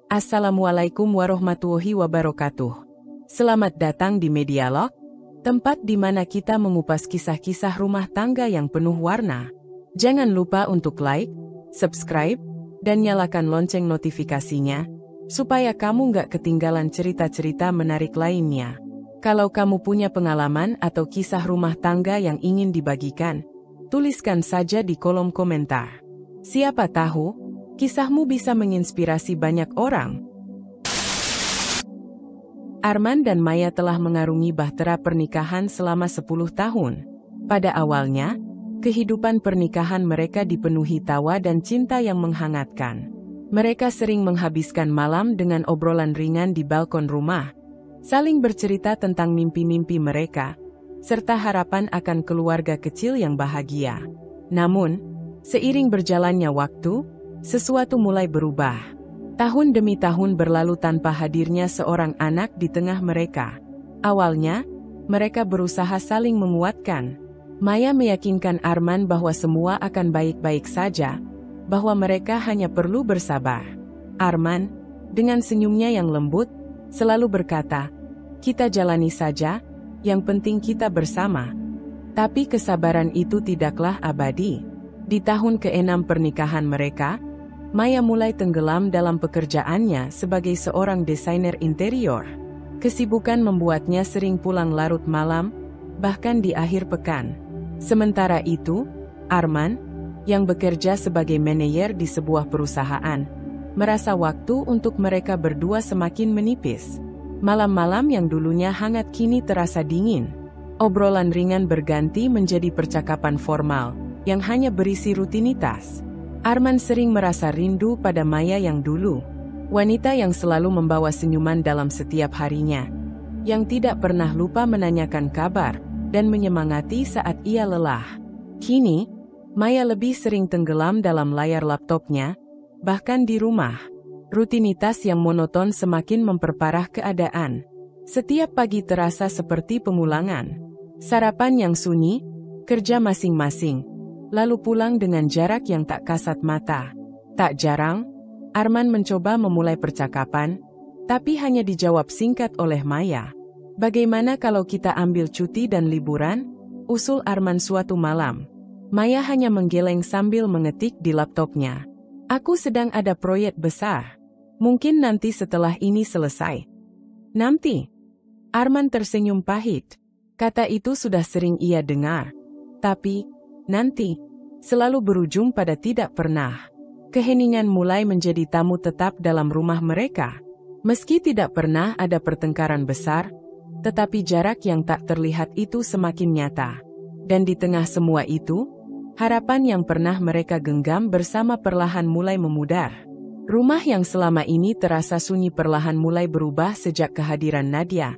Assalamualaikum warahmatullahi wabarakatuh. Selamat datang di Medialog, tempat di mana kita mengupas kisah-kisah rumah tangga yang penuh warna. Jangan lupa untuk like, subscribe, dan nyalakan lonceng notifikasinya, supaya kamu nggak ketinggalan cerita-cerita menarik lainnya. Kalau kamu punya pengalaman atau kisah rumah tangga yang ingin dibagikan, tuliskan saja di kolom komentar. Siapa tahu, kisahmu bisa menginspirasi banyak orang. Arman dan Maya telah mengarungi bahtera pernikahan selama 10 tahun. Pada awalnya, kehidupan pernikahan mereka dipenuhi tawa dan cinta yang menghangatkan. Mereka sering menghabiskan malam dengan obrolan ringan di balkon rumah, saling bercerita tentang mimpi-mimpi mereka, serta harapan akan keluarga kecil yang bahagia. Namun, seiring berjalannya waktu, sesuatu mulai berubah. Tahun demi tahun berlalu tanpa hadirnya seorang anak di tengah mereka. Awalnya, mereka berusaha saling menguatkan. Maya meyakinkan Arman bahwa semua akan baik-baik saja, bahwa mereka hanya perlu bersabar. Arman, dengan senyumnya yang lembut, selalu berkata, "Kita jalani saja, yang penting kita bersama." Tapi kesabaran itu tidaklah abadi. Di tahun ke-6 pernikahan mereka, Maya mulai tenggelam dalam pekerjaannya sebagai seorang desainer interior. Kesibukan membuatnya sering pulang larut malam, bahkan di akhir pekan. Sementara itu, Arman, yang bekerja sebagai manajer di sebuah perusahaan, merasa waktu untuk mereka berdua semakin menipis. Malam-malam yang dulunya hangat kini terasa dingin. Obrolan ringan berganti menjadi percakapan formal, yang hanya berisi rutinitas. Arman sering merasa rindu pada Maya yang dulu, wanita yang selalu membawa senyuman dalam setiap harinya, yang tidak pernah lupa menanyakan kabar dan menyemangati saat ia lelah. Kini, Maya lebih sering tenggelam dalam layar laptopnya, bahkan di rumah. Rutinitas yang monoton semakin memperparah keadaan. Setiap pagi terasa seperti pengulangan. Sarapan yang sunyi, kerja masing-masing, lalu pulang dengan jarak yang tak kasat mata. Tak jarang, Arman mencoba memulai percakapan, tapi hanya dijawab singkat oleh Maya. "Bagaimana kalau kita ambil cuti dan liburan?" usul Arman suatu malam. Maya hanya menggeleng sambil mengetik di laptopnya. "Aku sedang ada proyek besar. Mungkin nanti setelah ini selesai." "Nanti?" Arman tersenyum pahit. Kata itu sudah sering ia dengar. Tapi, nanti, selalu berujung pada tidak pernah. Keheningan mulai menjadi tamu tetap dalam rumah mereka. Meski tidak pernah ada pertengkaran besar, tetapi jarak yang tak terlihat itu semakin nyata. Dan di tengah semua itu, harapan yang pernah mereka genggam bersama perlahan mulai memudar. Rumah yang selama ini terasa sunyi perlahan mulai berubah sejak kehadiran Nadia,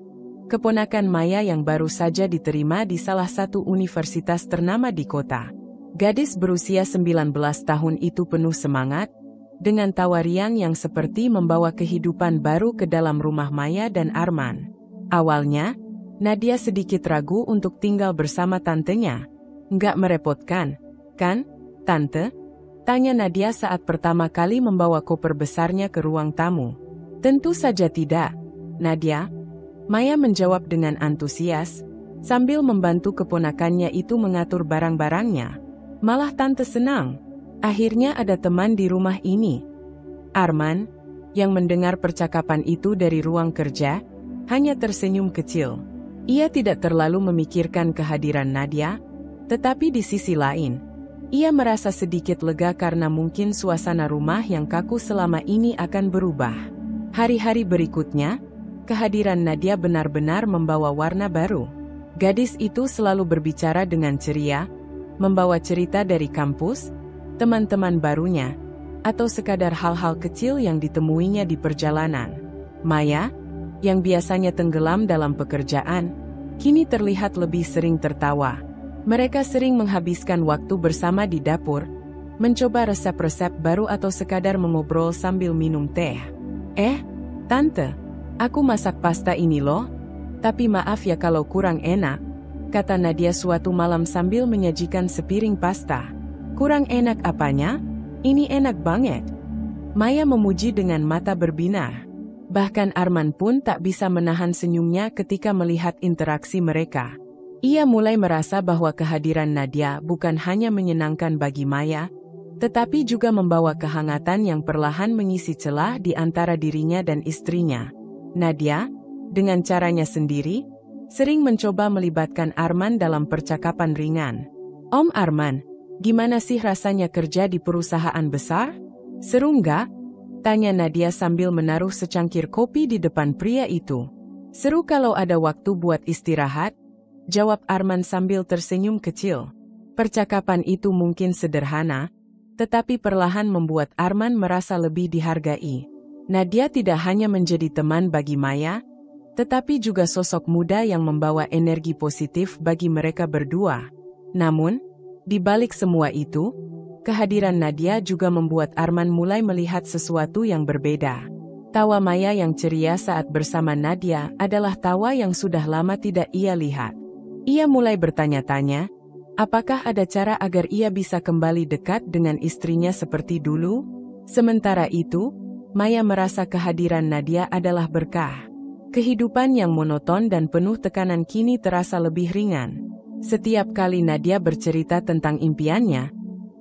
keponakan Maya yang baru saja diterima di salah satu universitas ternama di kota. Gadis berusia 19 tahun itu penuh semangat, dengan tawa riang yang seperti membawa kehidupan baru ke dalam rumah Maya dan Arman. Awalnya, Nadia sedikit ragu untuk tinggal bersama tantenya. "Nggak merepotkan, kan, Tante?" tanya Nadia saat pertama kali membawa koper besarnya ke ruang tamu. "Tentu saja tidak, Nadia," Maya menjawab dengan antusias, sambil membantu keponakannya itu mengatur barang-barangnya. "Malah Tante senang, akhirnya ada teman di rumah ini." Arman, yang mendengar percakapan itu dari ruang kerja, hanya tersenyum kecil. Ia tidak terlalu memikirkan kehadiran Nadia, tetapi di sisi lain, ia merasa sedikit lega karena mungkin suasana rumah yang kaku selama ini akan berubah. Hari-hari berikutnya, kehadiran Nadia benar-benar membawa warna baru. Gadis itu selalu berbicara dengan ceria, membawa cerita dari kampus, teman-teman barunya, atau sekadar hal-hal kecil yang ditemuinya di perjalanan. Maya, yang biasanya tenggelam dalam pekerjaan, kini terlihat lebih sering tertawa. Mereka sering menghabiskan waktu bersama di dapur, mencoba resep-resep baru atau sekadar mengobrol sambil minum teh. Tante, aku masak pasta ini loh, tapi maaf ya kalau kurang enak," kata Nadia suatu malam sambil menyajikan sepiring pasta. "Kurang enak apanya? Ini enak banget." Maya memuji dengan mata berbinar. Bahkan Arman pun tak bisa menahan senyumnya ketika melihat interaksi mereka. Ia mulai merasa bahwa kehadiran Nadia bukan hanya menyenangkan bagi Maya, tetapi juga membawa kehangatan yang perlahan mengisi celah di antara dirinya dan istrinya. Nadia, dengan caranya sendiri, sering mencoba melibatkan Arman dalam percakapan ringan. "Om Arman, gimana sih rasanya kerja di perusahaan besar? Seru nggak?" tanya Nadia sambil menaruh secangkir kopi di depan pria itu. "Seru kalau ada waktu buat istirahat," jawab Arman sambil tersenyum kecil. Percakapan itu mungkin sederhana, tetapi perlahan membuat Arman merasa lebih dihargai. Nadia tidak hanya menjadi teman bagi Maya, tetapi juga sosok muda yang membawa energi positif bagi mereka berdua. Namun, di balik semua itu, kehadiran Nadia juga membuat Arman mulai melihat sesuatu yang berbeda. Tawa Maya yang ceria saat bersama Nadia adalah tawa yang sudah lama tidak ia lihat. Ia mulai bertanya-tanya, apakah ada cara agar ia bisa kembali dekat dengan istrinya seperti dulu? Sementara itu, Maya merasa kehadiran Nadia adalah berkah. Kehidupan yang monoton dan penuh tekanan kini terasa lebih ringan. Setiap kali Nadia bercerita tentang impiannya,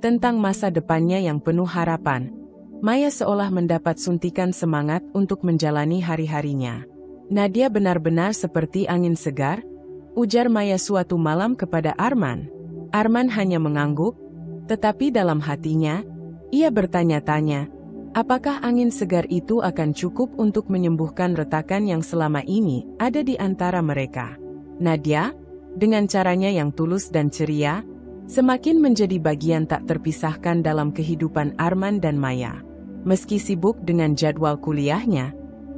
tentang masa depannya yang penuh harapan, Maya seolah mendapat suntikan semangat untuk menjalani hari-harinya. "Nadia benar-benar seperti angin segar," ujar Maya suatu malam kepada Arman. Arman hanya mengangguk, tetapi dalam hatinya, ia bertanya-tanya, apakah angin segar itu akan cukup untuk menyembuhkan retakan yang selama ini ada di antara mereka. Nadia, dengan caranya yang tulus dan ceria, semakin menjadi bagian tak terpisahkan dalam kehidupan Arman dan Maya. Meski sibuk dengan jadwal kuliahnya,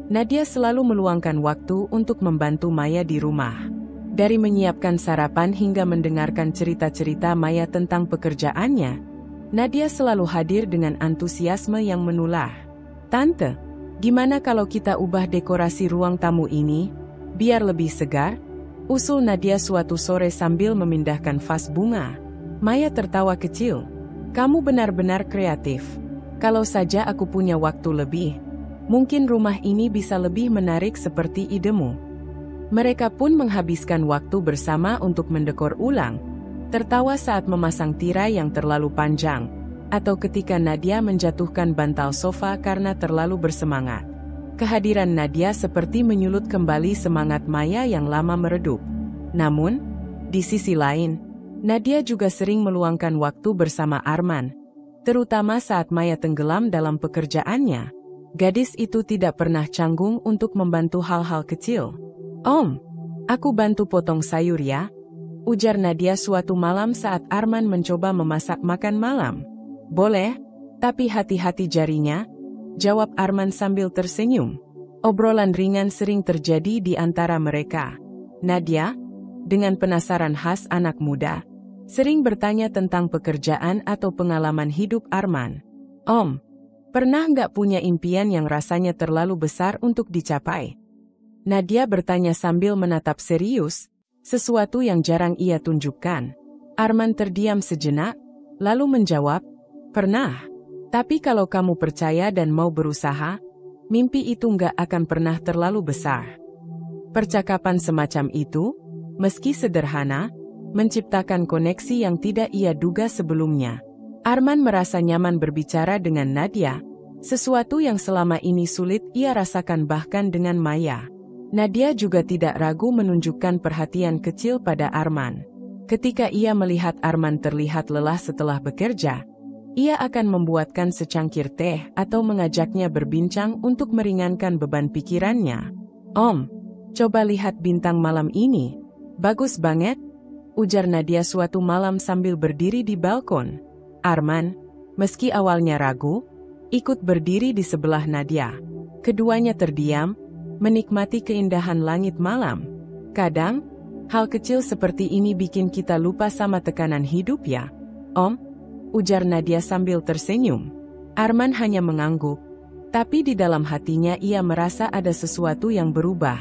Nadia selalu meluangkan waktu untuk membantu Maya di rumah. Dari menyiapkan sarapan hingga mendengarkan cerita-cerita Maya tentang pekerjaannya, Nadia selalu hadir dengan antusiasme yang menular. "Tante, gimana kalau kita ubah dekorasi ruang tamu ini, biar lebih segar?" usul Nadia suatu sore sambil memindahkan vas bunga. Maya tertawa kecil. "Kamu benar-benar kreatif. Kalau saja aku punya waktu lebih, mungkin rumah ini bisa lebih menarik seperti idemu." Mereka pun menghabiskan waktu bersama untuk mendekor ulang, tertawa saat memasang tirai yang terlalu panjang, atau ketika Nadia menjatuhkan bantal sofa karena terlalu bersemangat. Kehadiran Nadia seperti menyulut kembali semangat Maya yang lama meredup. Namun, di sisi lain, Nadia juga sering meluangkan waktu bersama Arman, terutama saat Maya tenggelam dalam pekerjaannya. Gadis itu tidak pernah canggung untuk membantu hal-hal kecil. "Om, aku bantu potong sayur ya," ujar Nadia suatu malam saat Arman mencoba memasak makan malam. "Boleh, tapi hati-hati jarinya," jawab Arman sambil tersenyum. Obrolan ringan sering terjadi di antara mereka. Nadia, dengan penasaran khas anak muda, sering bertanya tentang pekerjaan atau pengalaman hidup Arman. "Om, pernah nggak punya impian yang rasanya terlalu besar untuk dicapai?" Nadia bertanya sambil menatap serius, sesuatu yang jarang ia tunjukkan. Arman terdiam sejenak, lalu menjawab, "Pernah. Tapi kalau kamu percaya dan mau berusaha, mimpi itu nggak akan pernah terlalu besar." Percakapan semacam itu, meski sederhana, menciptakan koneksi yang tidak ia duga sebelumnya. Arman merasa nyaman berbicara dengan Nadia, sesuatu yang selama ini sulit ia rasakan bahkan dengan Maya. Nadia juga tidak ragu menunjukkan perhatian kecil pada Arman. Ketika ia melihat Arman terlihat lelah setelah bekerja, ia akan membuatkan secangkir teh atau mengajaknya berbincang untuk meringankan beban pikirannya. "Om, coba lihat bintang malam ini. Bagus banget," ujar Nadia suatu malam sambil berdiri di balkon. Arman, meski awalnya ragu, ikut berdiri di sebelah Nadia. Keduanya terdiam, menikmati keindahan langit malam. "Kadang, hal kecil seperti ini bikin kita lupa sama tekanan hidup ya, Om," ujar Nadia sambil tersenyum. Arman hanya mengangguk, tapi di dalam hatinya ia merasa ada sesuatu yang berubah.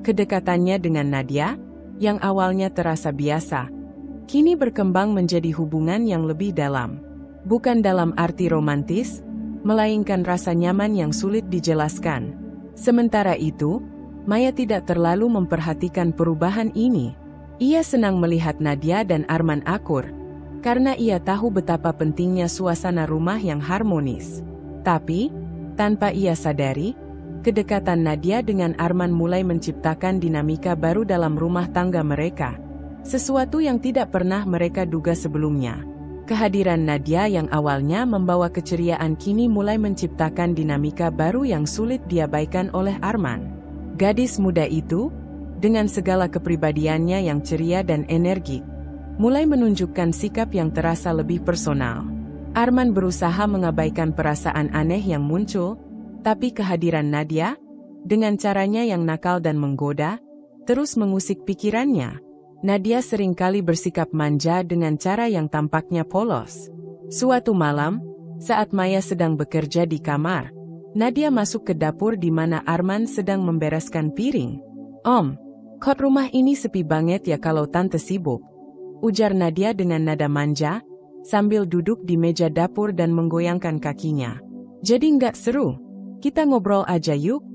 Kedekatannya dengan Nadia, yang awalnya terasa biasa, kini berkembang menjadi hubungan yang lebih dalam. Bukan dalam arti romantis, melainkan rasa nyaman yang sulit dijelaskan. Sementara itu, Maya tidak terlalu memperhatikan perubahan ini. Ia senang melihat Nadia dan Arman akur, karena ia tahu betapa pentingnya suasana rumah yang harmonis. Tapi, tanpa ia sadari, kedekatan Nadia dengan Arman mulai menciptakan dinamika baru dalam rumah tangga mereka. Sesuatu yang tidak pernah mereka duga sebelumnya. Kehadiran Nadia yang awalnya membawa keceriaan kini mulai menciptakan dinamika baru yang sulit diabaikan oleh Arman. Gadis muda itu, dengan segala kepribadiannya yang ceria dan energik, mulai menunjukkan sikap yang terasa lebih personal. Arman berusaha mengabaikan perasaan aneh yang muncul, tapi kehadiran Nadia, dengan caranya yang nakal dan menggoda, terus mengusik pikirannya. Nadia seringkali bersikap manja dengan cara yang tampaknya polos. Suatu malam, saat Maya sedang bekerja di kamar, Nadia masuk ke dapur di mana Arman sedang membereskan piring. "Om, kok rumah ini sepi banget ya kalau tante sibuk?" ujar Nadia dengan nada manja, sambil duduk di meja dapur dan menggoyangkan kakinya. "Jadi nggak seru? Kita ngobrol aja yuk?"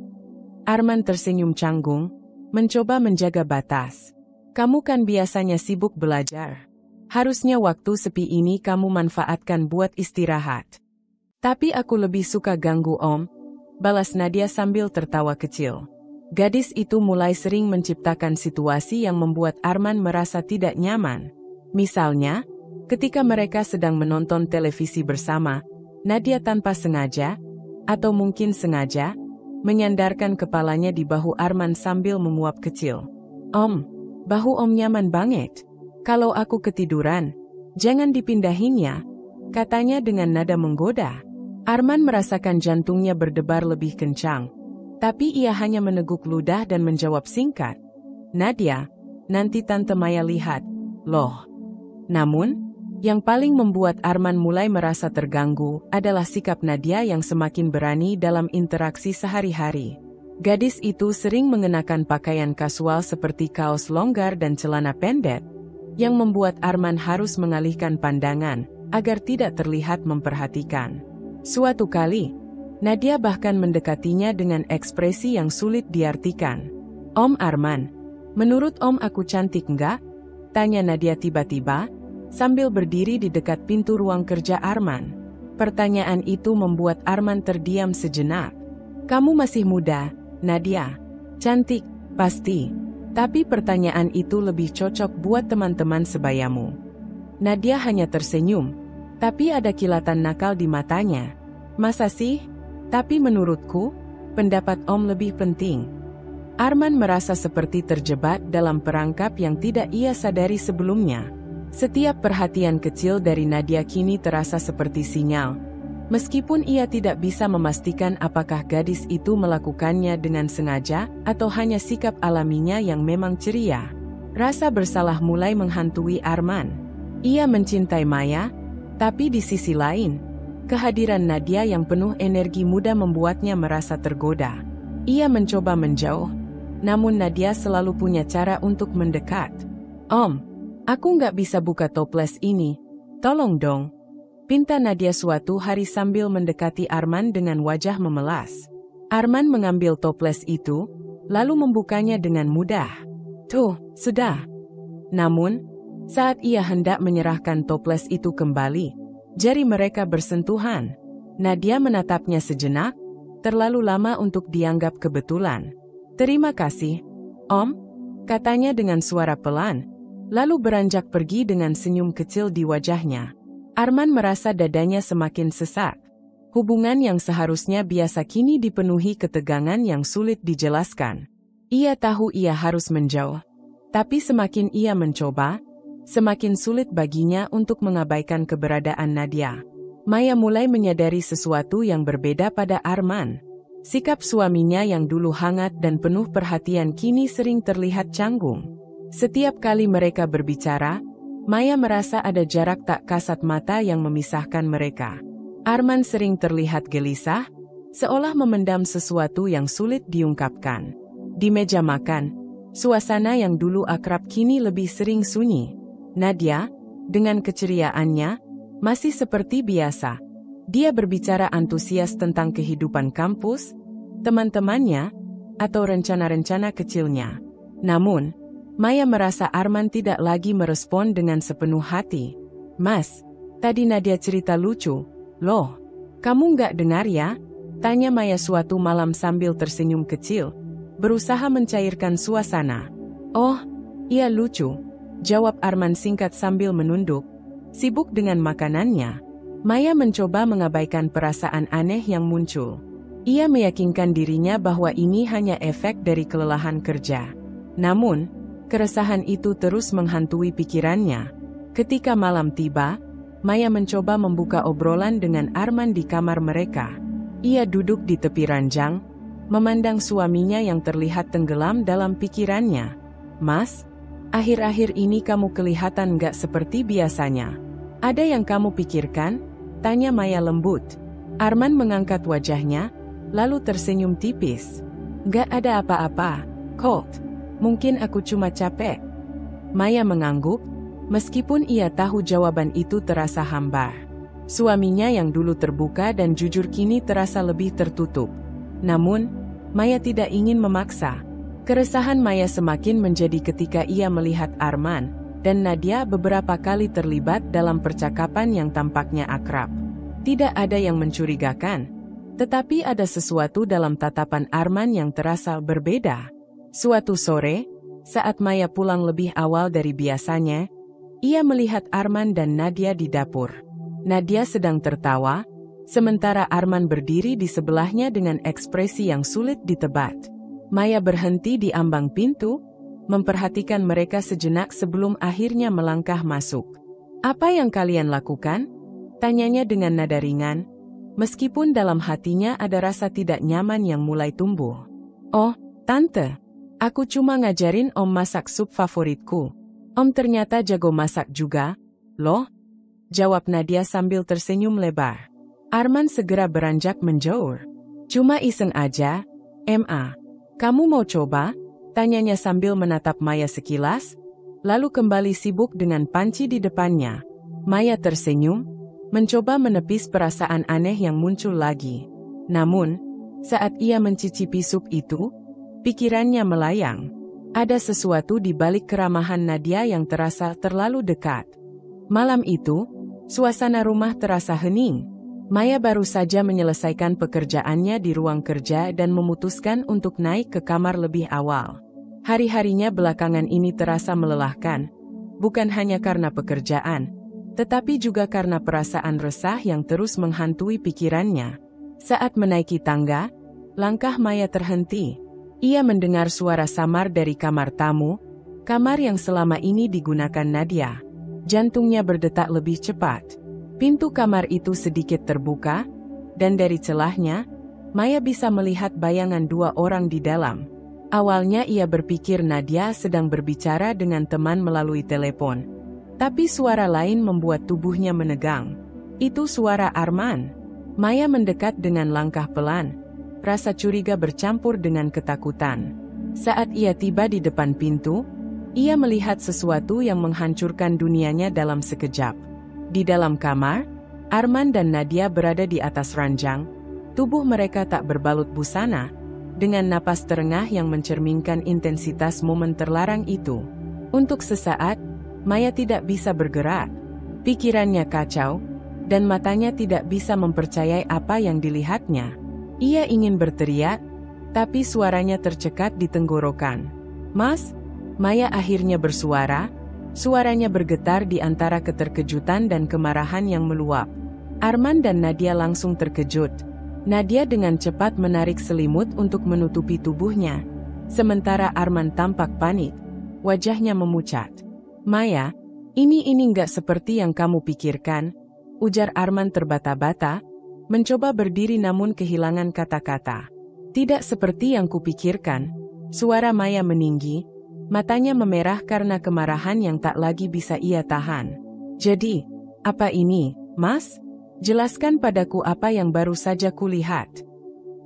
Arman tersenyum canggung, mencoba menjaga batas. "Kamu kan biasanya sibuk belajar. Harusnya waktu sepi ini kamu manfaatkan buat istirahat." "Tapi aku lebih suka ganggu Om," balas Nadia sambil tertawa kecil. Gadis itu mulai sering menciptakan situasi yang membuat Arman merasa tidak nyaman. Misalnya, ketika mereka sedang menonton televisi bersama, Nadia tanpa sengaja, atau mungkin sengaja, menyandarkan kepalanya di bahu Arman sambil menguap kecil. "Om, bahu Om nyaman banget. Kalau aku ketiduran, jangan dipindahin ya," katanya dengan nada menggoda. Arman merasakan jantungnya berdebar lebih kencang, tapi ia hanya meneguk ludah dan menjawab singkat, "Nadia, nanti Tante Maya lihat, loh." Namun, yang paling membuat Arman mulai merasa terganggu adalah sikap Nadia yang semakin berani dalam interaksi sehari-hari. Gadis itu sering mengenakan pakaian kasual seperti kaos longgar dan celana pendek, yang membuat Arman harus mengalihkan pandangan agar tidak terlihat memperhatikan. Suatu kali, Nadia bahkan mendekatinya dengan ekspresi yang sulit diartikan. "Om Arman, menurut Om aku cantik nggak?" tanya Nadia tiba-tiba, sambil berdiri di dekat pintu ruang kerja Arman. Pertanyaan itu membuat Arman terdiam sejenak. "Kamu masih muda, Nadia. Cantik, pasti. Tapi pertanyaan itu lebih cocok buat teman-teman sebayamu." Nadia hanya tersenyum, tapi ada kilatan nakal di matanya. "Masa sih? Tapi menurutku, pendapat Om lebih penting." Arman merasa seperti terjebak dalam perangkap yang tidak ia sadari sebelumnya. Setiap perhatian kecil dari Nadia kini terasa seperti sinyal. Meskipun ia tidak bisa memastikan apakah gadis itu melakukannya dengan sengaja atau hanya sikap alaminya yang memang ceria. Rasa bersalah mulai menghantui Arman. Ia mencintai Maya, tapi di sisi lain, kehadiran Nadia yang penuh energi muda membuatnya merasa tergoda. Ia mencoba menjauh, namun Nadia selalu punya cara untuk mendekat. "Om, aku nggak bisa buka toples ini. Tolong dong," pinta Nadia suatu hari sambil mendekati Arman dengan wajah memelas. Arman mengambil toples itu, lalu membukanya dengan mudah. "Tuh, sudah." Namun, saat ia hendak menyerahkan toples itu kembali, jari mereka bersentuhan. Nadia menatapnya sejenak, terlalu lama untuk dianggap kebetulan. "Terima kasih, Om," katanya dengan suara pelan, lalu beranjak pergi dengan senyum kecil di wajahnya. Arman merasa dadanya semakin sesak. Hubungan yang seharusnya biasa kini dipenuhi ketegangan yang sulit dijelaskan. Ia tahu ia harus menjauh, tapi semakin ia mencoba, semakin sulit baginya untuk mengabaikan keberadaan Nadia. Maya mulai menyadari sesuatu yang berbeda pada Arman. Sikap suaminya yang dulu hangat dan penuh perhatian kini sering terlihat canggung. Setiap kali mereka berbicara, Maya merasa ada jarak tak kasat mata yang memisahkan mereka. Arman sering terlihat gelisah, seolah memendam sesuatu yang sulit diungkapkan. Di meja makan, suasana yang dulu akrab kini lebih sering sunyi. Nadia, dengan keceriaannya, masih seperti biasa. Dia berbicara antusias tentang kehidupan kampus, teman-temannya, atau rencana-rencana kecilnya. Namun, Maya merasa Arman tidak lagi merespon dengan sepenuh hati. "Mas, tadi Nadia cerita lucu." "Loh, kamu nggak dengar ya?" tanya Maya suatu malam sambil tersenyum kecil, berusaha mencairkan suasana. "Oh, iya lucu," jawab Arman singkat sambil menunduk, sibuk dengan makanannya. Maya mencoba mengabaikan perasaan aneh yang muncul. Ia meyakinkan dirinya bahwa ini hanya efek dari kelelahan kerja. Namun, keresahan itu terus menghantui pikirannya. Ketika malam tiba, Maya mencoba membuka obrolan dengan Arman di kamar mereka. Ia duduk di tepi ranjang, memandang suaminya yang terlihat tenggelam dalam pikirannya. "Mas, akhir-akhir ini kamu kelihatan gak seperti biasanya. Ada yang kamu pikirkan?" tanya Maya lembut. Arman mengangkat wajahnya, lalu tersenyum tipis. "Gak ada apa-apa, Colt. Mungkin aku cuma capek." Maya mengangguk, meskipun ia tahu jawaban itu terasa hambar. Suaminya yang dulu terbuka dan jujur kini terasa lebih tertutup. Namun, Maya tidak ingin memaksa. Keresahan Maya semakin menjadi ketika ia melihat Arman dan Nadia beberapa kali terlibat dalam percakapan yang tampaknya akrab. Tidak ada yang mencurigakan, tetapi ada sesuatu dalam tatapan Arman yang terasa berbeda. Suatu sore, saat Maya pulang lebih awal dari biasanya, ia melihat Arman dan Nadia di dapur. Nadia sedang tertawa, sementara Arman berdiri di sebelahnya dengan ekspresi yang sulit ditebak. Maya berhenti di ambang pintu, memperhatikan mereka sejenak sebelum akhirnya melangkah masuk. "Apa yang kalian lakukan?" tanyanya dengan nada ringan, meskipun dalam hatinya ada rasa tidak nyaman yang mulai tumbuh. "Oh, Tante, aku cuma ngajarin Om masak sup favoritku. Om ternyata jago masak juga." "Loh?" jawab Nadia sambil tersenyum lebar. Arman segera beranjak menjauh. "Cuma iseng aja, Ma. Kamu mau coba?" tanyanya sambil menatap Maya sekilas, lalu kembali sibuk dengan panci di depannya. Maya tersenyum, mencoba menepis perasaan aneh yang muncul lagi. Namun, saat ia mencicipi sup itu, pikirannya melayang. Ada sesuatu di balik keramahan Nadia yang terasa terlalu dekat. Malam itu, suasana rumah terasa hening. Maya baru saja menyelesaikan pekerjaannya di ruang kerja dan memutuskan untuk naik ke kamar lebih awal. Hari-harinya belakangan ini terasa melelahkan, bukan hanya karena pekerjaan, tetapi juga karena perasaan resah yang terus menghantui pikirannya. Saat menaiki tangga, langkah Maya terhenti. Ia mendengar suara samar dari kamar tamu, kamar yang selama ini digunakan Nadia. Jantungnya berdetak lebih cepat. Pintu kamar itu sedikit terbuka, dan dari celahnya, Maya bisa melihat bayangan dua orang di dalam. Awalnya ia berpikir Nadia sedang berbicara dengan teman melalui telepon. Tapi suara lain membuat tubuhnya menegang. Itu suara Arman. Maya mendekat dengan langkah pelan. Rasa curiga bercampur dengan ketakutan. Saat ia tiba di depan pintu, ia melihat sesuatu yang menghancurkan dunianya dalam sekejap. Di dalam kamar, Arman dan Nadia berada di atas ranjang. Tubuh mereka tak berbalut busana, dengan napas terengah yang mencerminkan intensitas momen terlarang itu. Untuk sesaat, Maya tidak bisa bergerak. Pikirannya kacau, dan matanya tidak bisa mempercayai apa yang dilihatnya. Ia ingin berteriak, tapi suaranya tercekat di tenggorokan. "Mas?" Maya akhirnya bersuara. Suaranya bergetar di antara keterkejutan dan kemarahan yang meluap. Arman dan Nadia langsung terkejut. Nadia dengan cepat menarik selimut untuk menutupi tubuhnya, sementara Arman tampak panik, wajahnya memucat. "Maya, ini nggak seperti yang kamu pikirkan," ujar Arman terbata-bata, mencoba berdiri namun kehilangan kata-kata. "Tidak seperti yang kupikirkan." Suara Maya meninggi, matanya memerah karena kemarahan yang tak lagi bisa ia tahan. "Jadi, apa ini, Mas? Jelaskan padaku apa yang baru saja kulihat."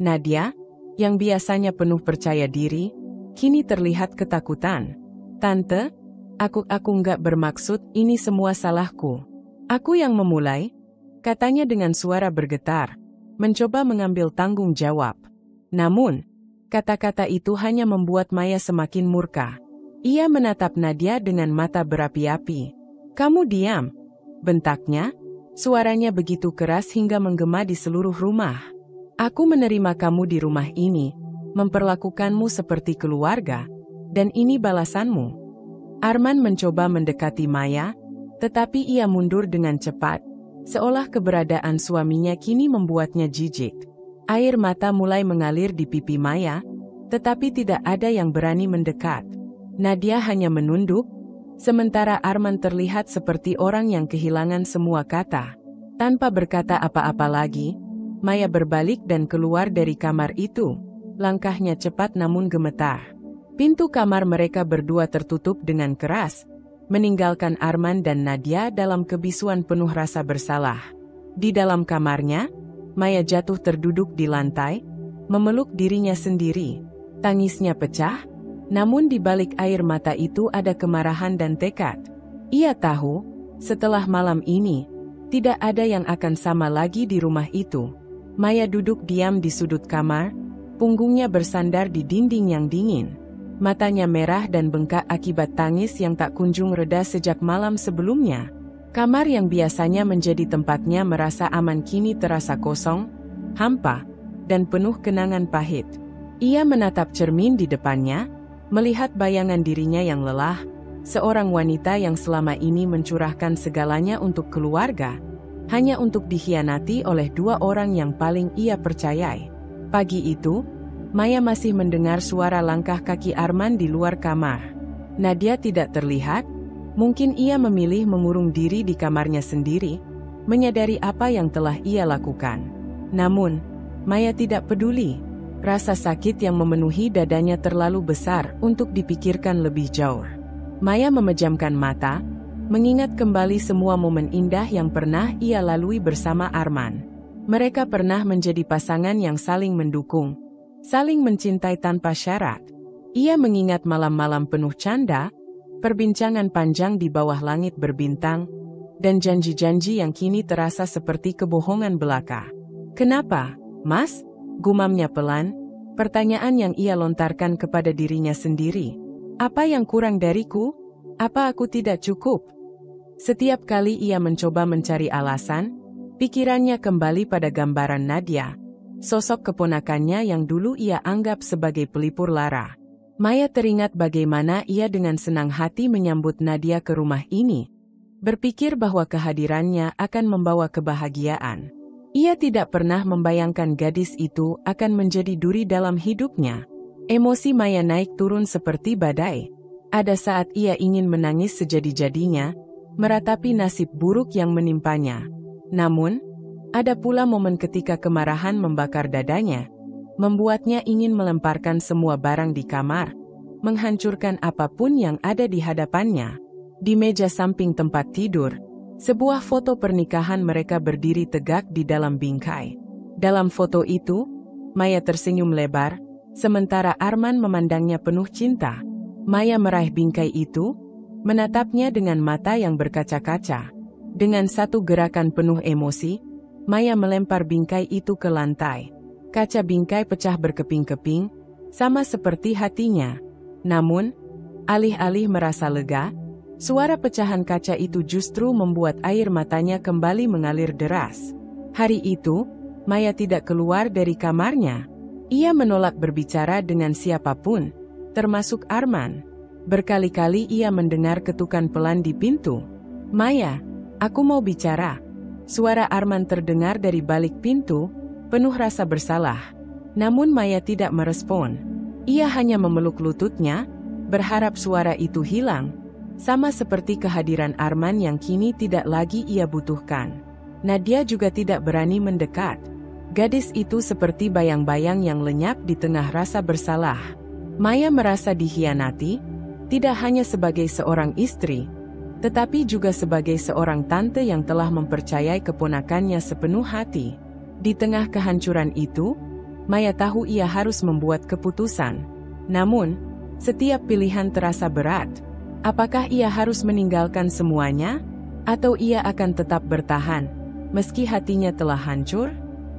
Nadia, yang biasanya penuh percaya diri, kini terlihat ketakutan. "Tante, aku nggak bermaksud, ini semua salahku. Aku yang memulai." Katanya dengan suara bergetar, mencoba mengambil tanggung jawab. Namun, kata-kata itu hanya membuat Maya semakin murka. Ia menatap Nadia dengan mata berapi-api. "Kamu diam!" bentaknya. Suaranya begitu keras hingga menggema di seluruh rumah. "Aku menerima kamu di rumah ini, memperlakukanmu seperti keluarga, dan ini balasanmu." Arman mencoba mendekati Maya, tetapi ia mundur dengan cepat, seolah keberadaan suaminya kini membuatnya jijik. Air mata mulai mengalir di pipi Maya, tetapi tidak ada yang berani mendekat. Nadia hanya menunduk, sementara Arman terlihat seperti orang yang kehilangan semua kata. Tanpa berkata apa-apa lagi, Maya berbalik dan keluar dari kamar itu. Langkahnya cepat namun gemetar. Pintu kamar mereka berdua tertutup dengan keras, meninggalkan Arman dan Nadia dalam kebisuan penuh rasa bersalah. Di dalam kamarnya, Maya jatuh terduduk di lantai, memeluk dirinya sendiri. Tangisnya pecah, namun di balik air mata itu ada kemarahan dan tekad. Ia tahu, setelah malam ini, tidak ada yang akan sama lagi di rumah itu. Maya duduk diam di sudut kamar, punggungnya bersandar di dinding yang dingin. Matanya merah dan bengkak akibat tangis yang tak kunjung reda sejak malam sebelumnya. Kamar yang biasanya menjadi tempatnya merasa aman kini terasa kosong, hampa, dan penuh kenangan pahit. Ia menatap cermin di depannya, melihat bayangan dirinya yang lelah, seorang wanita yang selama ini mencurahkan segalanya untuk keluarga, hanya untuk dikhianati oleh dua orang yang paling ia percayai. Pagi itu, Maya masih mendengar suara langkah kaki Arman di luar kamar. Nadia tidak terlihat, mungkin ia memilih mengurung diri di kamarnya sendiri, menyadari apa yang telah ia lakukan. Namun, Maya tidak peduli. Rasa sakit yang memenuhi dadanya terlalu besar untuk dipikirkan lebih jauh. Maya memejamkan mata, mengingat kembali semua momen indah yang pernah ia lalui bersama Arman. Mereka pernah menjadi pasangan yang saling mendukung, saling mencintai tanpa syarat. Ia mengingat malam-malam penuh canda, perbincangan panjang di bawah langit berbintang, dan janji-janji yang kini terasa seperti kebohongan belaka. "Kenapa, Mas?" gumamnya pelan, pertanyaan yang ia lontarkan kepada dirinya sendiri. "Apa yang kurang dariku? Apa aku tidak cukup?" Setiap kali ia mencoba mencari alasan, pikirannya kembali pada gambaran Nadia, sosok keponakannya yang dulu ia anggap sebagai pelipur lara. Maya teringat bagaimana ia dengan senang hati menyambut Nadia ke rumah ini, berpikir bahwa kehadirannya akan membawa kebahagiaan. Ia tidak pernah membayangkan gadis itu akan menjadi duri dalam hidupnya. Emosi Maya naik turun seperti badai. Ada saat ia ingin menangis sejadi-jadinya, meratapi nasib buruk yang menimpanya. Namun, ada pula momen ketika kemarahan membakar dadanya, membuatnya ingin melemparkan semua barang di kamar, menghancurkan apapun yang ada di hadapannya. Di meja samping tempat tidur, sebuah foto pernikahan mereka berdiri tegak di dalam bingkai. Dalam foto itu, Maya tersenyum lebar, sementara Arman memandangnya penuh cinta. Maya meraih bingkai itu, menatapnya dengan mata yang berkaca-kaca. Dengan satu gerakan penuh emosi, Maya melempar bingkai itu ke lantai. Kaca bingkai pecah berkeping-keping, sama seperti hatinya. Namun, alih-alih merasa lega, suara pecahan kaca itu justru membuat air matanya kembali mengalir deras. Hari itu, Maya tidak keluar dari kamarnya. Ia menolak berbicara dengan siapapun, termasuk Arman. Berkali-kali ia mendengar ketukan pelan di pintu. "Maya, aku mau bicara." Suara Arman terdengar dari balik pintu, penuh rasa bersalah. Namun Maya tidak merespon. Ia hanya memeluk lututnya, berharap suara itu hilang. Sama seperti kehadiran Arman yang kini tidak lagi ia butuhkan. Nadia juga tidak berani mendekat. Gadis itu seperti bayang-bayang yang lenyap di tengah rasa bersalah. Maya merasa dikhianati, tidak hanya sebagai seorang istri, tetapi juga sebagai seorang tante yang telah mempercayai keponakannya sepenuh hati. Di tengah kehancuran itu, Maya tahu ia harus membuat keputusan. Namun, setiap pilihan terasa berat. Apakah ia harus meninggalkan semuanya, atau ia akan tetap bertahan? meski hatinya telah hancur?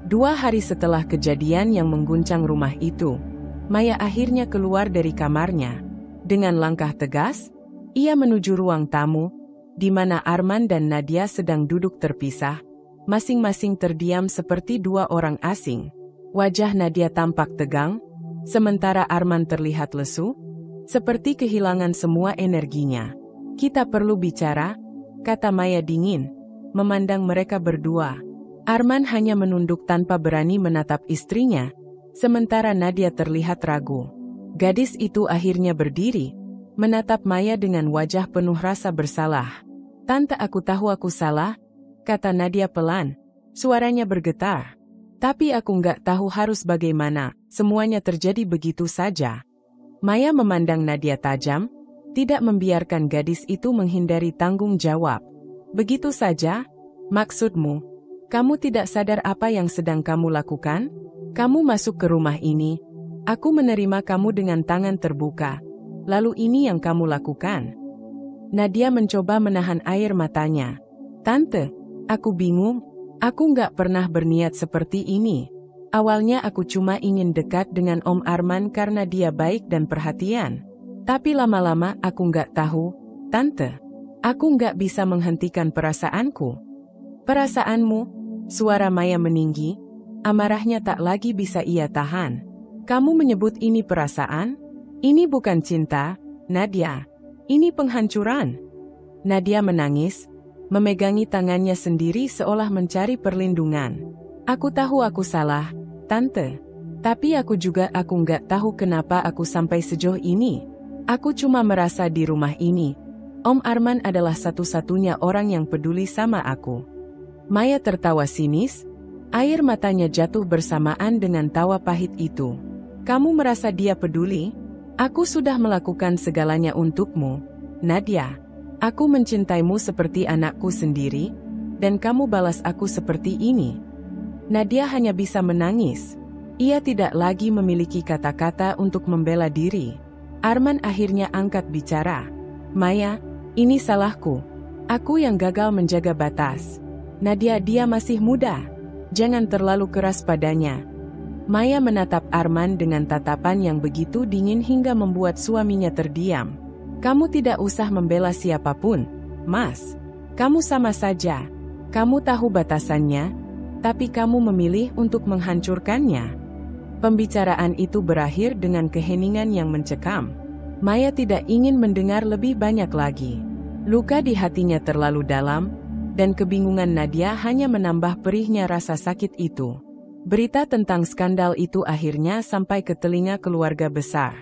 2 hari setelah kejadian yang mengguncang rumah itu, Maya akhirnya keluar dari kamarnya. Dengan langkah tegas, ia menuju ruang tamu, di mana Arman dan Nadia sedang duduk terpisah, masing-masing terdiam seperti 2 orang asing. Wajah Nadia tampak tegang, sementara Arman terlihat lesu, seperti kehilangan semua energinya. "Kita perlu bicara," kata Maya dingin, memandang mereka berdua. Arman hanya menunduk tanpa berani menatap istrinya, sementara Nadia terlihat ragu. Gadis itu akhirnya berdiri, menatap Maya dengan wajah penuh rasa bersalah. "Tante, aku tahu aku salah," kata Nadia pelan, suaranya bergetar. "Tapi aku nggak tahu harus bagaimana, semuanya terjadi begitu saja." Maya memandang Nadia tajam, tidak membiarkan gadis itu menghindari tanggung jawab. "Begitu saja? Maksudmu? Kamu tidak sadar apa yang sedang kamu lakukan? Kamu masuk ke rumah ini. Aku menerima kamu dengan tangan terbuka. Lalu ini yang kamu lakukan?" Nadia mencoba menahan air matanya. "Tante, aku bingung. Aku nggak pernah berniat seperti ini. Awalnya aku cuma ingin dekat dengan Om Arman karena dia baik dan perhatian. Tapi lama-lama aku nggak tahu, Tante. Aku nggak bisa menghentikan perasaanku." "Perasaanmu?" Suara Maya meninggi, amarahnya tak lagi bisa ia tahan. "Kamu menyebut ini perasaan? Ini bukan cinta, Nadia. Ini penghancuran." Nadia menangis, memegangi tangannya sendiri seolah mencari perlindungan. "Aku tahu aku salah, Tante. Tapi aku nggak tahu kenapa aku sampai sejauh ini. Aku cuma merasa di rumah ini, Om Arman adalah satu-satunya orang yang peduli sama aku." Maya tertawa sinis, air matanya jatuh bersamaan dengan tawa pahit itu. "Kamu merasa dia peduli? Aku sudah melakukan segalanya untukmu, Nadia. Aku mencintaimu seperti anakku sendiri, dan kamu balas aku seperti ini." Nadia hanya bisa menangis. Ia tidak lagi memiliki kata-kata untuk membela diri. Arman akhirnya angkat bicara. "Maya, ini salahku. Aku yang gagal menjaga batas. Nadia, dia masih muda. Jangan terlalu keras padanya." Maya menatap Arman dengan tatapan yang begitu dingin hingga membuat suaminya terdiam. "Kamu tidak usah membela siapapun, Mas. Kamu sama saja. Kamu tahu batasannya, tapi kamu memilih untuk menghancurkannya." Pembicaraan itu berakhir dengan keheningan yang mencekam. Maya tidak ingin mendengar lebih banyak lagi. Luka di hatinya terlalu dalam, dan kebingungan Nadia hanya menambah perihnya rasa sakit itu. Berita tentang skandal itu akhirnya sampai ke telinga keluarga besar.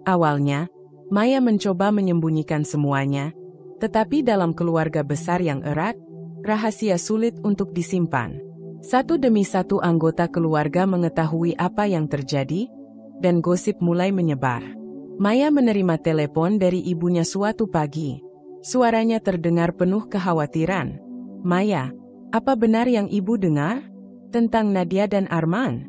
Awalnya, Maya mencoba menyembunyikan semuanya, tetapi dalam keluarga besar yang erat, rahasia sulit untuk disimpan. Satu demi satu anggota keluarga mengetahui apa yang terjadi, dan gosip mulai menyebar. Maya menerima telepon dari ibunya suatu pagi. Suaranya terdengar penuh kekhawatiran. "Maya, apa benar yang ibu dengar? Tentang Nadia dan Arman?"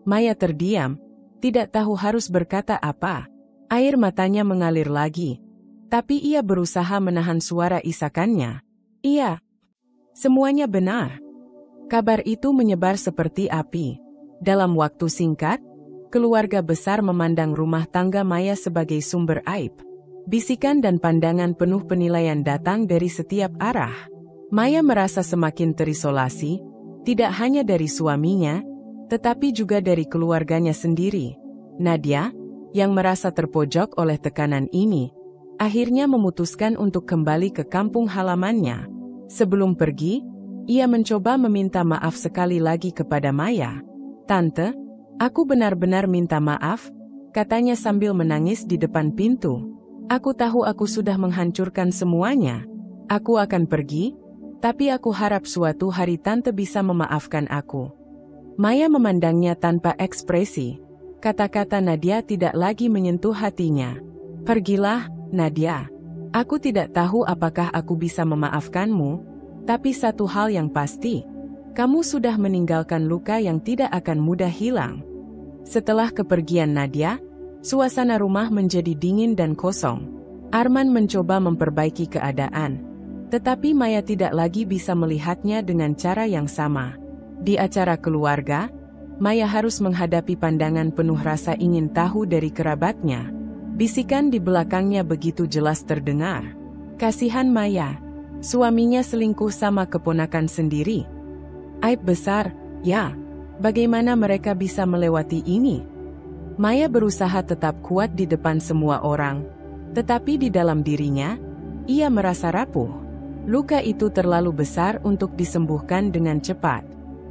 Maya terdiam, tidak tahu harus berkata apa. Air matanya mengalir lagi, tapi ia berusaha menahan suara isakannya. "Iya, semuanya benar." Kabar itu menyebar seperti api. Dalam waktu singkat, keluarga besar memandang rumah tangga Maya sebagai sumber aib. Bisikan dan pandangan penuh penilaian datang dari setiap arah. Maya merasa semakin terisolasi, tidak hanya dari suaminya, tetapi juga dari keluarganya sendiri. Nadia, yang merasa terpojok oleh tekanan ini, akhirnya memutuskan untuk kembali ke kampung halamannya. Sebelum pergi, ia mencoba meminta maaf sekali lagi kepada Maya. "Tante, aku benar-benar minta maaf," katanya sambil menangis di depan pintu. "Aku tahu aku sudah menghancurkan semuanya. Aku akan pergi, tapi aku harap suatu hari Tante bisa memaafkan aku." Maya memandangnya tanpa ekspresi. Kata-kata Nadia tidak lagi menyentuh hatinya. "Pergilah, Nadia. Aku tidak tahu apakah aku bisa memaafkanmu, tapi satu hal yang pasti, kamu sudah meninggalkan luka yang tidak akan mudah hilang." Setelah kepergian Nadia, suasana rumah menjadi dingin dan kosong. Arman mencoba memperbaiki keadaan, Tetapi Maya tidak lagi bisa melihatnya dengan cara yang sama. Di acara keluarga, Maya harus menghadapi pandangan penuh rasa ingin tahu dari kerabatnya. Bisikan di belakangnya begitu jelas terdengar. Kasihan Maya, suaminya selingkuh sama keponakan sendiri. Aib besar, ya. Bagaimana mereka bisa melewati ini? Maya berusaha tetap kuat di depan semua orang, tetapi di dalam dirinya, ia merasa rapuh. Luka itu terlalu besar untuk disembuhkan dengan cepat.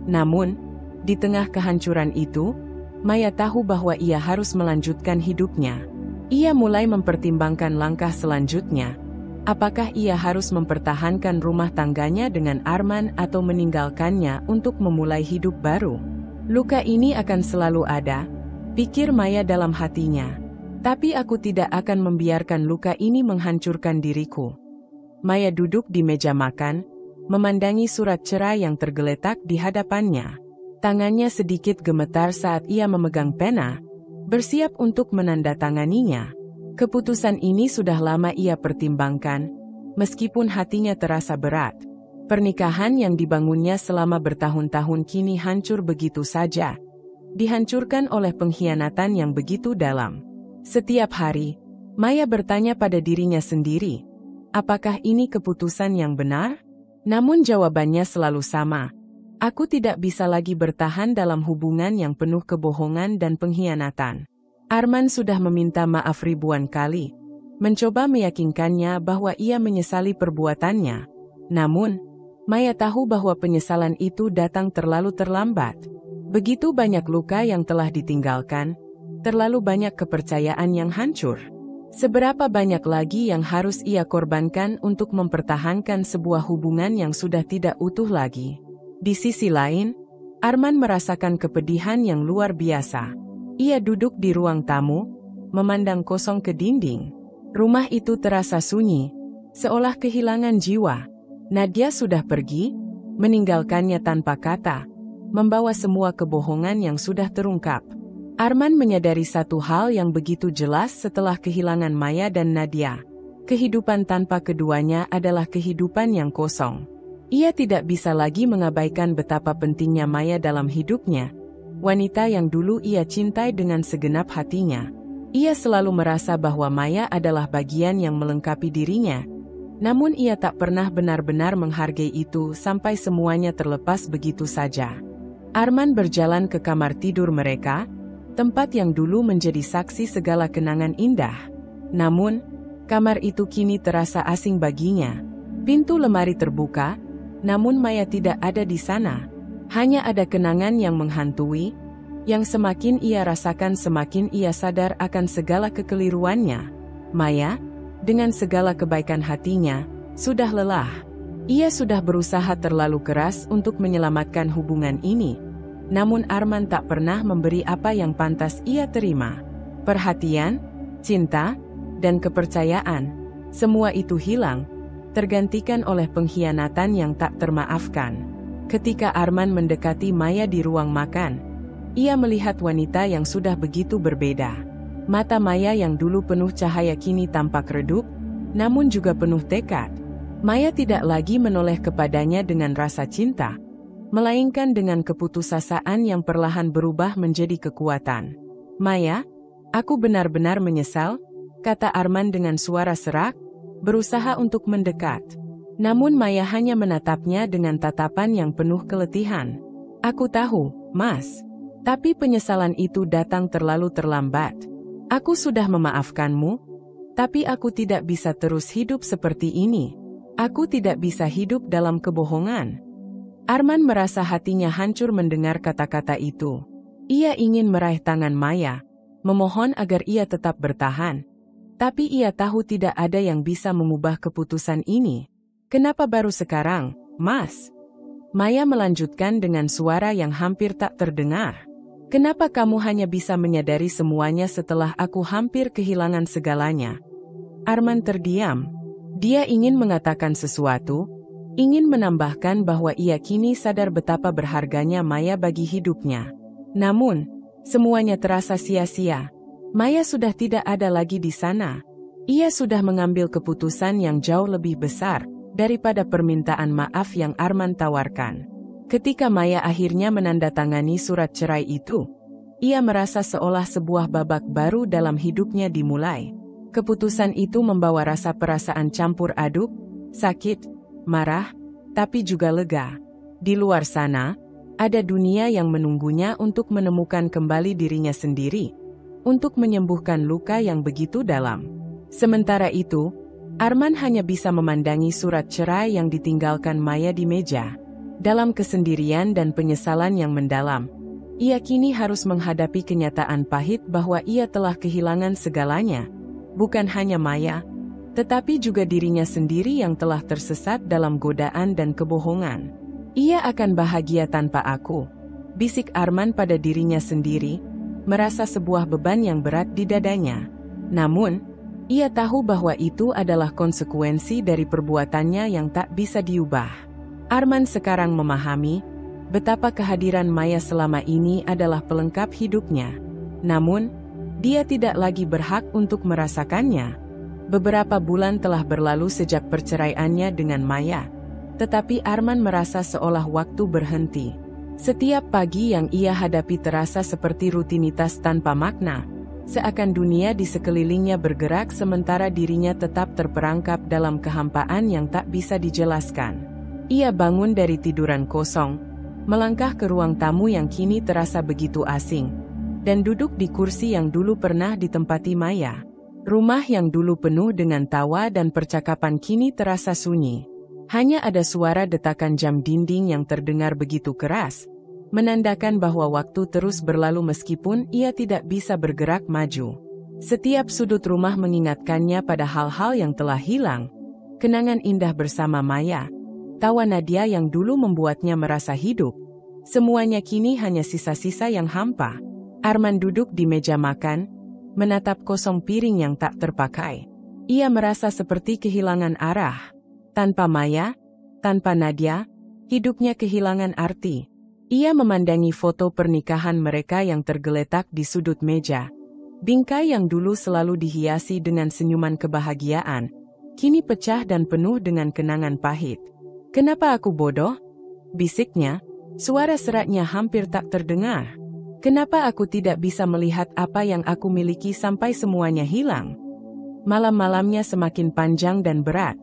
Namun, di tengah kehancuran itu, Maya tahu bahwa ia harus melanjutkan hidupnya. Ia mulai mempertimbangkan langkah selanjutnya. Apakah ia harus mempertahankan rumah tangganya dengan Arman atau meninggalkannya untuk memulai hidup baru? Luka ini akan selalu ada, pikir Maya dalam hatinya. Tapi aku tidak akan membiarkan luka ini menghancurkan diriku. Maya duduk di meja makan, memandangi surat cerai yang tergeletak di hadapannya. Tangannya sedikit gemetar saat ia memegang pena, bersiap untuk menandatanganinya. Keputusan ini sudah lama ia pertimbangkan, meskipun hatinya terasa berat. Pernikahan yang dibangunnya selama bertahun-tahun kini hancur begitu saja. Dihancurkan oleh pengkhianatan yang begitu dalam. Setiap hari, Maya bertanya pada dirinya sendiri, apakah ini keputusan yang benar? Namun jawabannya selalu sama. Aku tidak bisa lagi bertahan dalam hubungan yang penuh kebohongan dan pengkhianatan. Arman sudah meminta maaf ribuan kali, mencoba meyakinkannya bahwa ia menyesali perbuatannya. Namun, Maya tahu bahwa penyesalan itu datang terlalu terlambat. Begitu banyak luka yang telah ditinggalkan, terlalu banyak kepercayaan yang hancur. Seberapa banyak lagi yang harus ia korbankan untuk mempertahankan sebuah hubungan yang sudah tidak utuh lagi. Di sisi lain, Arman merasakan kepedihan yang luar biasa. Ia duduk di ruang tamu, memandang kosong ke dinding. Rumah itu terasa sunyi, seolah kehilangan jiwa. Nadia sudah pergi, meninggalkannya tanpa kata, membawa semua kebohongan yang sudah terungkap. Arman menyadari satu hal yang begitu jelas setelah kehilangan Maya dan Nadia. Kehidupan tanpa keduanya adalah kehidupan yang kosong. Ia tidak bisa lagi mengabaikan betapa pentingnya Maya dalam hidupnya. Wanita yang dulu ia cintai dengan segenap hatinya. Ia selalu merasa bahwa Maya adalah bagian yang melengkapi dirinya. Namun ia tak pernah benar-benar menghargai itu sampai semuanya terlepas begitu saja. Arman berjalan ke kamar tidur mereka, tempat yang dulu menjadi saksi segala kenangan indah. Namun, kamar itu kini terasa asing baginya. Pintu lemari terbuka, namun Maya tidak ada di sana. Hanya ada kenangan yang menghantui, yang semakin ia rasakan semakin ia sadar akan segala kekeliruannya. Maya, dengan segala kebaikan hatinya, sudah lelah. Ia sudah berusaha terlalu keras untuk menyelamatkan hubungan ini. Namun Arman tak pernah memberi apa yang pantas ia terima. Perhatian, cinta, dan kepercayaan, semua itu hilang, tergantikan oleh pengkhianatan yang tak termaafkan. Ketika Arman mendekati Maya di ruang makan, ia melihat wanita yang sudah begitu berbeda. Mata Maya yang dulu penuh cahaya kini tampak redup, namun juga penuh tekad. Maya tidak lagi menoleh kepadanya dengan rasa cinta, melainkan dengan keputusasaan yang perlahan berubah menjadi kekuatan. Maya, aku benar-benar menyesal, kata Arman dengan suara serak, berusaha untuk mendekat. Namun Maya hanya menatapnya dengan tatapan yang penuh keletihan. Aku tahu, Mas. Tapi penyesalan itu datang terlalu terlambat. Aku sudah memaafkanmu, tapi aku tidak bisa terus hidup seperti ini. Aku tidak bisa hidup dalam kebohongan. Arman merasa hatinya hancur mendengar kata-kata itu. Ia ingin meraih tangan Maya, memohon agar ia tetap bertahan. Tapi ia tahu tidak ada yang bisa mengubah keputusan ini. Kenapa baru sekarang, Mas? Maya melanjutkan dengan suara yang hampir tak terdengar. Kenapa kamu hanya bisa menyadari semuanya setelah aku hampir kehilangan segalanya? Arman terdiam. Dia ingin mengatakan sesuatu, ingin menambahkan bahwa ia kini sadar betapa berharganya Maya bagi hidupnya. Namun, semuanya terasa sia-sia. Maya sudah tidak ada lagi di sana. Ia sudah mengambil keputusan yang jauh lebih besar, daripada permintaan maaf yang Arman tawarkan. Ketika Maya akhirnya menandatangani surat cerai itu, ia merasa seolah sebuah babak baru dalam hidupnya dimulai. Keputusan itu membawa rasa perasaan campur aduk, sakit, marah, tapi juga lega. Di luar sana, ada dunia yang menunggunya untuk menemukan kembali dirinya sendiri, untuk menyembuhkan luka yang begitu dalam. Sementara itu, Arman hanya bisa memandangi surat cerai yang ditinggalkan Maya di meja. Dalam kesendirian dan penyesalan yang mendalam, ia kini harus menghadapi kenyataan pahit bahwa ia telah kehilangan segalanya. Bukan hanya Maya, tetapi juga dirinya sendiri yang telah tersesat dalam godaan dan kebohongan. Ia akan bahagia tanpa aku, bisik Arman pada dirinya sendiri, merasa sebuah beban yang berat di dadanya. Namun, ia tahu bahwa itu adalah konsekuensi dari perbuatannya yang tak bisa diubah. Arman sekarang memahami betapa kehadiran Maya selama ini adalah pelengkap hidupnya. Namun, dia tidak lagi berhak untuk merasakannya. Beberapa bulan telah berlalu sejak perceraiannya dengan Maya, tetapi Arman merasa seolah waktu berhenti. Setiap pagi yang ia hadapi terasa seperti rutinitas tanpa makna, seakan dunia di sekelilingnya bergerak sementara dirinya tetap terperangkap dalam kehampaan yang tak bisa dijelaskan. Ia bangun dari tiduran kosong, melangkah ke ruang tamu yang kini terasa begitu asing, dan duduk di kursi yang dulu pernah ditempati Maya. Rumah yang dulu penuh dengan tawa dan percakapan kini terasa sunyi. Hanya ada suara detakan jam dinding yang terdengar begitu keras, menandakan bahwa waktu terus berlalu meskipun ia tidak bisa bergerak maju. Setiap sudut rumah mengingatkannya pada hal-hal yang telah hilang. Kenangan indah bersama Maya, tawa Nadia yang dulu membuatnya merasa hidup. Semuanya kini hanya sisa-sisa yang hampa. Arman duduk di meja makan, menatap kosong piring yang tak terpakai. Ia merasa seperti kehilangan arah. Tanpa Maya, tanpa Nadia, hidupnya kehilangan arti. Ia memandangi foto pernikahan mereka yang tergeletak di sudut meja. Bingkai yang dulu selalu dihiasi dengan senyuman kebahagiaan, kini pecah dan penuh dengan kenangan pahit. "Kenapa aku bodoh?" bisiknya, suara seraknya hampir tak terdengar. "Kenapa aku tidak bisa melihat apa yang aku miliki sampai semuanya hilang?" Malam-malamnya semakin panjang dan berat.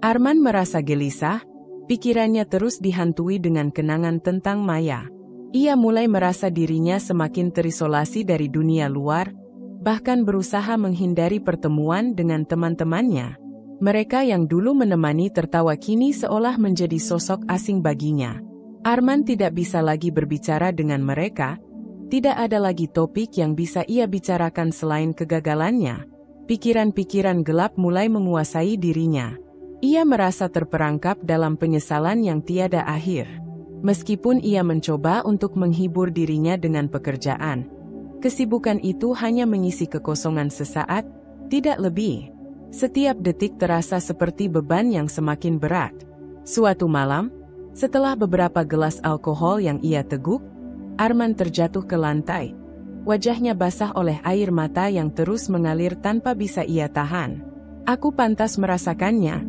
Arman merasa gelisah, pikirannya terus dihantui dengan kenangan tentang Maya. Ia mulai merasa dirinya semakin terisolasi dari dunia luar, bahkan berusaha menghindari pertemuan dengan teman-temannya. Mereka yang dulu menemani tertawa kini seolah menjadi sosok asing baginya. Arman tidak bisa lagi berbicara dengan mereka, tidak ada lagi topik yang bisa ia bicarakan selain kegagalannya. Pikiran-pikiran gelap mulai menguasai dirinya. Ia merasa terperangkap dalam penyesalan yang tiada akhir. Meskipun ia mencoba untuk menghibur dirinya dengan pekerjaan, kesibukan itu hanya mengisi kekosongan sesaat, tidak lebih. Setiap detik terasa seperti beban yang semakin berat. Suatu malam, setelah beberapa gelas alkohol yang ia teguk, Arman terjatuh ke lantai. Wajahnya basah oleh air mata yang terus mengalir tanpa bisa ia tahan. "Aku pantas merasakannya,"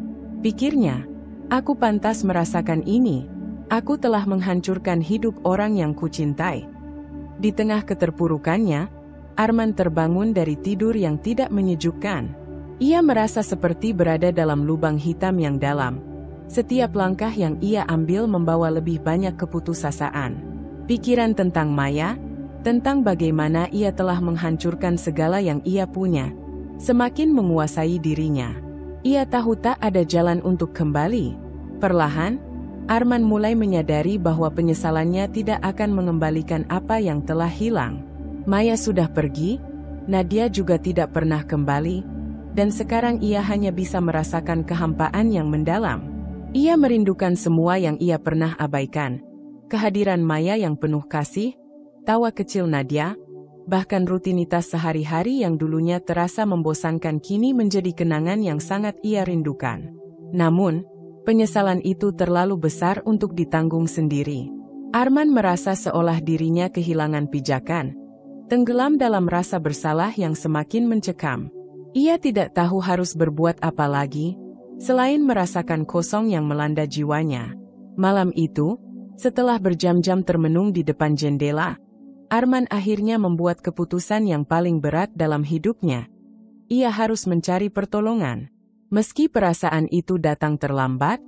pikirnya. "Aku pantas merasakan ini. Aku telah menghancurkan hidup orang yang kucintai." Di tengah keterpurukannya, Arman terbangun dari tidur yang tidak menyejukkan. Ia merasa seperti berada dalam lubang hitam yang dalam. Setiap langkah yang ia ambil membawa lebih banyak keputusasaan. Pikiran tentang Maya, tentang bagaimana ia telah menghancurkan segala yang ia punya, semakin menguasai dirinya. Ia tahu tak ada jalan untuk kembali. Perlahan, Arman mulai menyadari bahwa penyesalannya tidak akan mengembalikan apa yang telah hilang. Maya sudah pergi, Nadia juga tidak pernah kembali, dan sekarang ia hanya bisa merasakan kehampaan yang mendalam. Ia merindukan semua yang ia pernah abaikan. Kehadiran Maya yang penuh kasih, tawa kecil Nadia, bahkan rutinitas sehari-hari yang dulunya terasa membosankan kini menjadi kenangan yang sangat ia rindukan. Namun, penyesalan itu terlalu besar untuk ditanggung sendiri. Arman merasa seolah dirinya kehilangan pijakan, tenggelam dalam rasa bersalah yang semakin mencekam. Ia tidak tahu harus berbuat apa lagi, Selain merasakan kosong yang melanda jiwanya, malam itu, setelah berjam-jam termenung di depan jendela, Arman akhirnya membuat keputusan yang paling berat dalam hidupnya. Ia harus mencari pertolongan. Meski perasaan itu datang terlambat,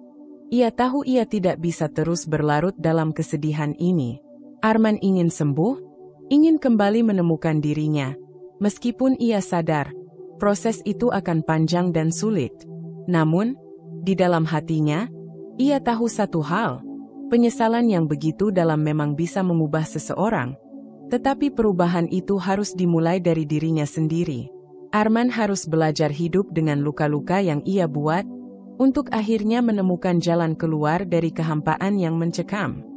ia tahu ia tidak bisa terus berlarut dalam kesedihan ini. Arman ingin sembuh, ingin kembali menemukan dirinya. Meskipun ia sadar, proses itu akan panjang dan sulit. Namun, di dalam hatinya, ia tahu satu hal, penyesalan yang begitu dalam memang bisa mengubah seseorang. Tetapi perubahan itu harus dimulai dari dirinya sendiri. Arman harus belajar hidup dengan luka-luka yang ia buat, untuk akhirnya menemukan jalan keluar dari kehampaan yang mencekam.